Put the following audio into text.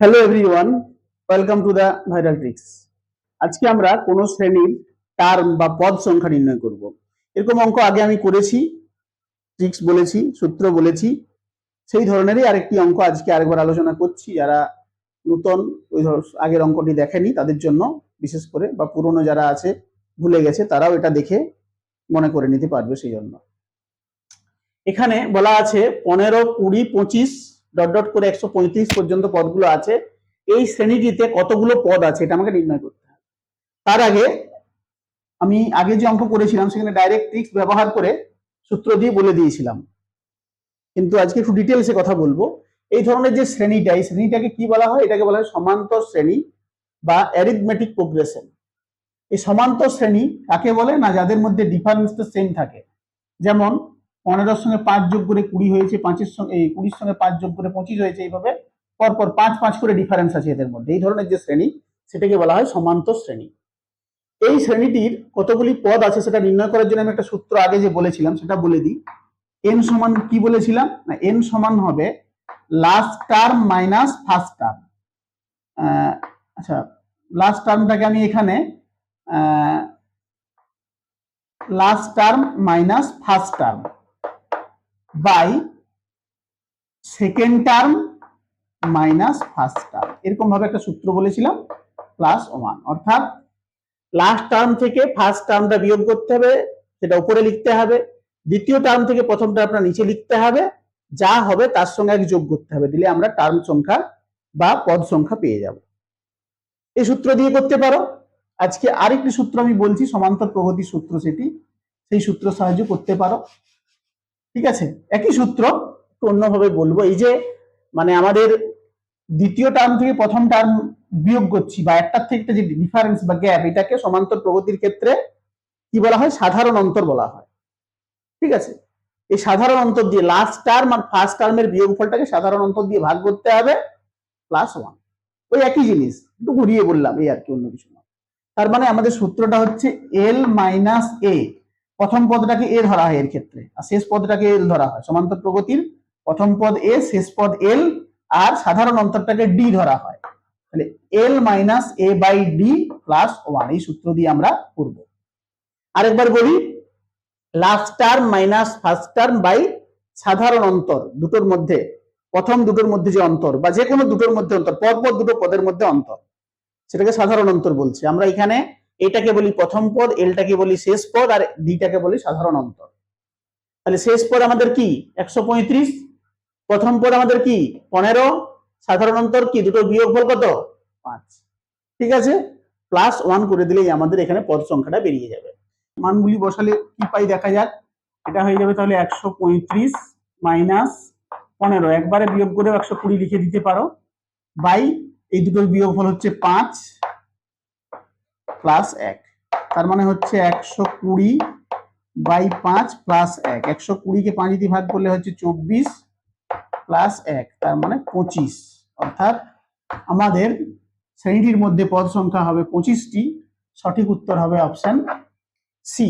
Hello everyone, welcome to the viral tricks. আজকে আমরা কোন শ্রেণীর টার্ম বা পদ সংখ্যা নির্ণয় করব। এরকম অঙ্ক আগে আমি করেছি, ট্রিক্স বলেছি, সূত্র বলেছি। সেই ধরনেরই আরেকটি অঙ্ক আজকে আরেকবার আলোচনা করছি। যারা নতুন ওই আগের অঙ্কটি দেখেনি তাদের জন্য বিশেষ করে, বা পুরনো যারা আছে ভুলে গেছে তারাও এটা দেখে মনে করে নিতে পারবে। সেই জন্য এখানে বলা আছে 15, 20, 25 ডট ডট করে 135 পর্যন্ত পদগুলো আছে। এই শ্রেণীটিতে কতগুলো পদ আছে এটা আমাকে নির্ণয় করতে হবে। তার আগে আমি আগে যে অঙ্ক করেছিলাম সেখানে ডাইরেক্ট ট্রিক্স ব্যবহার করে সূত্র দিয়ে বলে দিয়েছিলাম, কিন্তু আজকে একটু ডিটেলসে কথা বলবো। এই ধরনের যে শ্রেণীটা, এই শ্রেণীটাকে কি বলা হয়? এটাকে বলা হয় সমান্তর শ্রেণী বা অ্যারিথমেটিক প্রোগ্রেশন। এই সমান্তর শ্রেণী কাকে বলে? না, যাদের মধ্যে ডিফারেন্সটা সেম থাকে। যেমন 15 সঙ্গে 5 যোগ করে 20 হয়েছে, 5 সঙ্গে 20 সঙ্গে 5 যোগ করে 25 হয়েছে, এইভাবে পরপর 5 করে ডিফারেন্স আছে এদের মধ্যে। এই ধরনের যে শ্রেণী সেটাকে বলা হয় সমান্তর শ্রেণী। এই শ্রেণীটির কতগুলি পদ আছে সেটা নির্ণয় করার জন্য আমি একটা সূত্র আগে যে বলেছিলাম সেটা বলে দিই। এন সমান কি বলেছিলাম? না, এন সমান হবে last term minus first term. আচ্ছা, লাস্ট টার্মটাকে আমি এখানে last term minus first term by second term minus first term, এরকম ভাবে একটা সূত্র বলেছিলাম, প্লাস 1। অর্থাৎ লাস্ট টার্ম থেকে ফার্স্ট টার্মটা বিয়োগ করতে হবে, সেটা উপরে লিখতে হবে। দ্বিতীয় টার্ম থেকে প্রথম টার্মটা নিচে লিখতে হবে, যা হবে তার সঙ্গে এক যোগ করতে হবে, দিলে আমরা টার্ম সংখ্যা বা পদ সংখ্যা পেয়ে যাব। এই সূত্র দিয়ে করতে পারো। আজকে আরেকটি সূত্র আমি বলছি, সমান্তর প্রগতি সূত্র, সেই সূত্র সাহায্য করতে পারো। ঠিক আছে, একই সূত্র অন্যভাবে বলবো। এই যে মানে আমাদের দ্বিতীয় টার্ম থেকে প্রথম টার্ম বিয়োগ করছি, বা একটার থেকে যে ডিফারেন্স বা গ্যাপ, এটাকে সমান্তর প্রগতির ক্ষেত্রে কি বলা হয়? সাধারণ অন্তর বলা হয়। ঠিক আছে, এই সাধারণ অন্তর দিয়ে লাস্ট টার্ম আর ফার্স্ট টার্মের বিয়োগফলটাকে সাধারণ অন্তর দিয়ে ভাগ করতে হবে, প্লাস 1। ওই একই জিনিস, একটু ঘুরিয়ে বললাম, এই আর কি, অন্য কিছু না। তার মানে আমাদের সূত্রটা হচ্ছে এল মাইনাস এ। প্রথম পদটাকে এ ধরা হয় এর ক্ষেত্রে, আর শেষ পদটাকে এল ধরা হয়। সমান্তর প্রগতির প্রথম পদ এ, শেষ পদ এল, আর সাধারণ অন্তরটাকে ডি ধরা হয়। তাহলে L minus A by D plus 1, এই সূত্র দিয়ে আমরা করব। আরেকবার বলি, last term minus first term by সাধারণ অন্তর, দুটোর মধ্যে, প্রথম দুটোর মধ্যে যে অন্তর, বা যে কোনো দুটোর মধ্যে অন্তর, পরপর দুটো পদের মধ্যে অন্তর, সেটাকে সাধারণ অন্তর বলছি আমরা। এখানে এটাকে বলি প্রথম পদ, এলটাকে বলি শেষ পদ, আর ডিটাকে বলি সাধারণ অন্তর। তাহলে শেষ পদ আমাদের কি? 135। প্রথম পদ আমাদের কি? 15। সাধারণ অন্তর কি? দুটো বিয়োগফল কত? 5। ঠিক আছে, প্লাস 1 করে দিলেই আমাদের এখানে পদ সংখ্যাটা বেরিয়ে যাবে। মানগুলি বসালে কি পাই দেখা যাক। এটা হয়ে যাবে তাহলে 135 মাইনাস 15, একবারে বিয়োগ করে 120 লিখে দিতে পারো, বাই এই দুটোর বিয়োগফল হচ্ছে 5 প্লাস 1। তার মানে হচ্ছে 120 বাই 5 প্লাস 1। 120 কে 5 দিয়ে ভাগ করলে হচ্ছে 24 প্লাস 1, তার মানে 25। অর্থাৎ আমাদের শ্রেণীটির মধ্যে পদ সংখ্যা হবে 25টি। সঠিক উত্তর হবে অপশন সি।